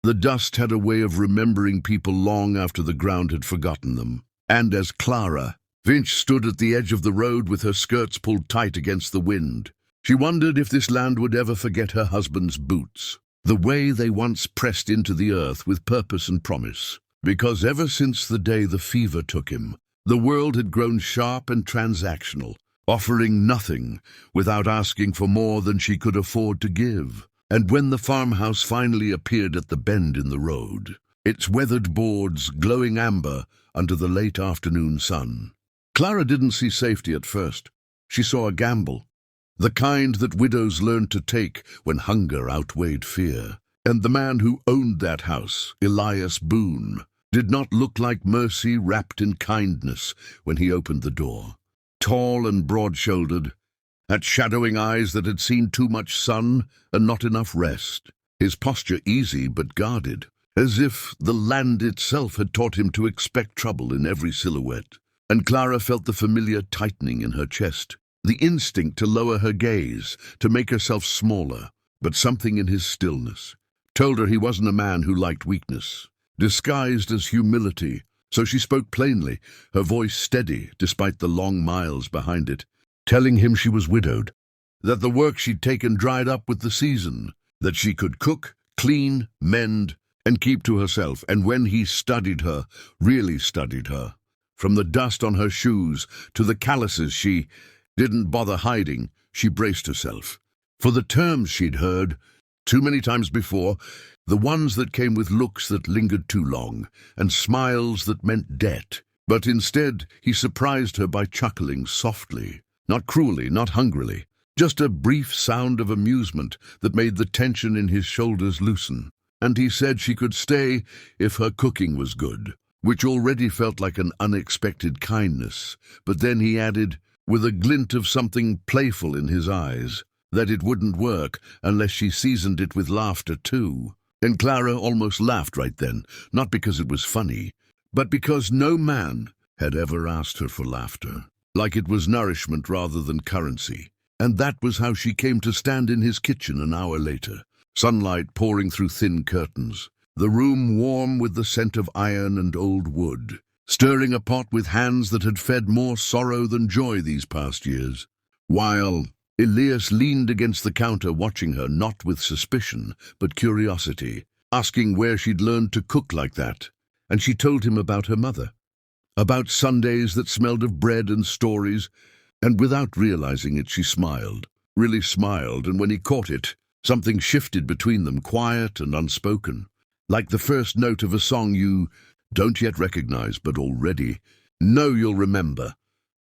The dust had a way of remembering people long after the ground had forgotten them. And as Clara Finch stood at the edge of the road with her skirts pulled tight against the wind, she wondered if this land would ever forget her husband's boots, the way they once pressed into the earth with purpose and promise. Because ever since the day the fever took him, the world had grown sharp and transactional, offering nothing without asking for more than she could afford to give. And when the farmhouse finally appeared at the bend in the road, its weathered boards glowing amber under the late afternoon sun, Clara didn't see safety at first. She saw a gamble, the kind that widows learned to take when hunger outweighed fear. And the man who owned that house, Elias Boone, did not look like mercy wrapped in kindness when he opened the door. Tall and broad-shouldered, had shadowing eyes that had seen too much sun and not enough rest, his posture easy but guarded, as if the land itself had taught him to expect trouble in every silhouette. And Clara felt the familiar tightening in her chest, the instinct to lower her gaze, to make herself smaller. But something in his stillness told her he wasn't a man who liked weakness, disguised as humility. So she spoke plainly, her voice steady despite the long miles behind it, telling him she was widowed, that the work she'd taken dried up with the season, that she could cook, clean, mend, and keep to herself. And when he studied her, really studied her, from the dust on her shoes to the calluses she didn't bother hiding, she braced herself. For the terms she'd heard too many times before, the ones that came with looks that lingered too long, and smiles that meant debt. But instead, he surprised her by chuckling softly, not cruelly, not hungrily, just a brief sound of amusement that made the tension in his shoulders loosen. And he said she could stay if her cooking was good, which already felt like an unexpected kindness. But then he added, with a glint of something playful in his eyes, that it wouldn't work unless she seasoned it with laughter too. And Clara almost laughed right then, not because it was funny, but because no man had ever asked her for laughter, like it was nourishment rather than currency. And that was how she came to stand in his kitchen an hour later, sunlight pouring through thin curtains, the room warm with the scent of iron and old wood, stirring a pot with hands that had fed more sorrow than joy these past years, while Elias leaned against the counter watching her, not with suspicion, but curiosity, asking where she'd learned to cook like that. And she told him about her mother, about Sundays that smelled of bread and stories, and without realizing it she smiled, really smiled, and when he caught it, something shifted between them, quiet and unspoken, like the first note of a song you don't yet recognize but already know you'll remember.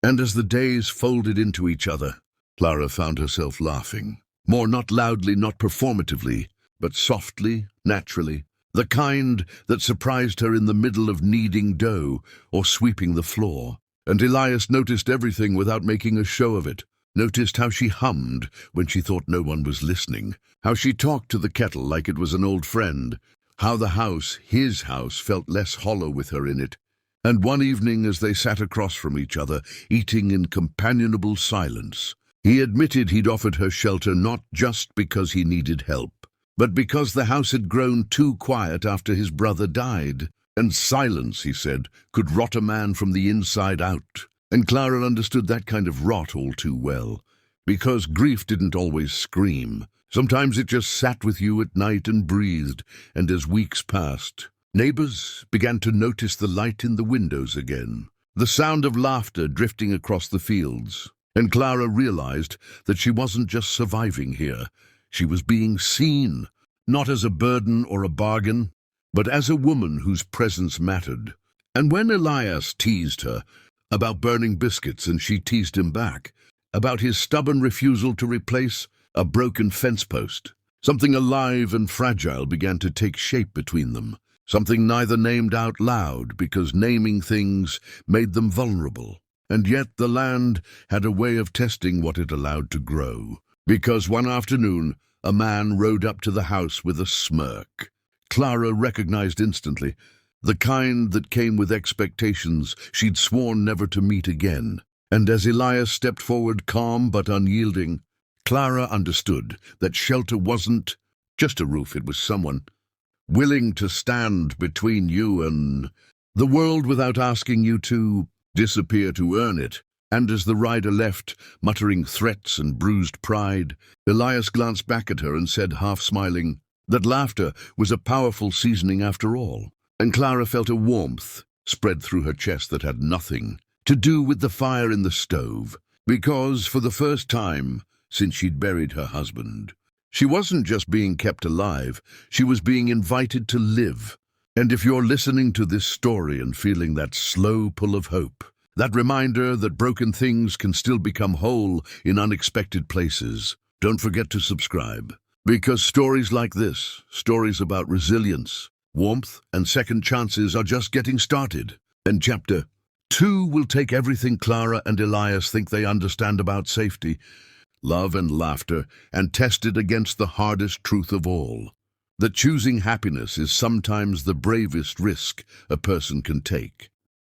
And as the days folded into each other, Clara found herself laughing, more not loudly, not performatively, but softly, naturally, the kind that surprised her in the middle of kneading dough or sweeping the floor. And Elias noticed everything without making a show of it, noticed how she hummed when she thought no one was listening, how she talked to the kettle like it was an old friend, how the house, his house, felt less hollow with her in it. And one evening as they sat across from each other, eating in companionable silence, he admitted he'd offered her shelter not just because he needed help, but because the house had grown too quiet after his brother died. And silence, he said, could rot a man from the inside out. And Clara understood that kind of rot all too well, because grief didn't always scream. Sometimes it just sat with you at night and breathed, and as weeks passed, neighbors began to notice the light in the windows again, the sound of laughter drifting across the fields. And Clara realized that she wasn't just surviving here. She was being seen, not as a burden or a bargain, but as a woman whose presence mattered. And when Elias teased her about burning biscuits and she teased him back, about his stubborn refusal to replace a broken fence post, something alive and fragile began to take shape between them, something neither named out loud because naming things made them vulnerable. And yet the land had a way of testing what it allowed to grow, because one afternoon a man rode up to the house with a smirk. Clara recognized instantly, the kind that came with expectations she'd sworn never to meet again. And as Elias stepped forward, calm but unyielding, Clara understood that shelter wasn't just a roof, it was someone willing to stand between you and the world without asking you to disappear to earn it. And as the rider left, muttering threats and bruised pride, Elias glanced back at her and said, half smiling, that laughter was a powerful seasoning after all. And Clara felt a warmth spread through her chest that had nothing to do with the fire in the stove, because for the first time since she'd buried her husband, she wasn't just being kept alive, she was being invited to live. And if you're listening to this story and feeling that slow pull of hope, that reminder that broken things can still become whole in unexpected places, don't forget to subscribe. Because stories like this, stories about resilience, warmth, and second chances are just getting started. And Chapter 2 will take everything Clara and Elias think they understand about safety, love and laughter, and test it against the hardest truth of all, that choosing happiness is sometimes the bravest risk a person can take.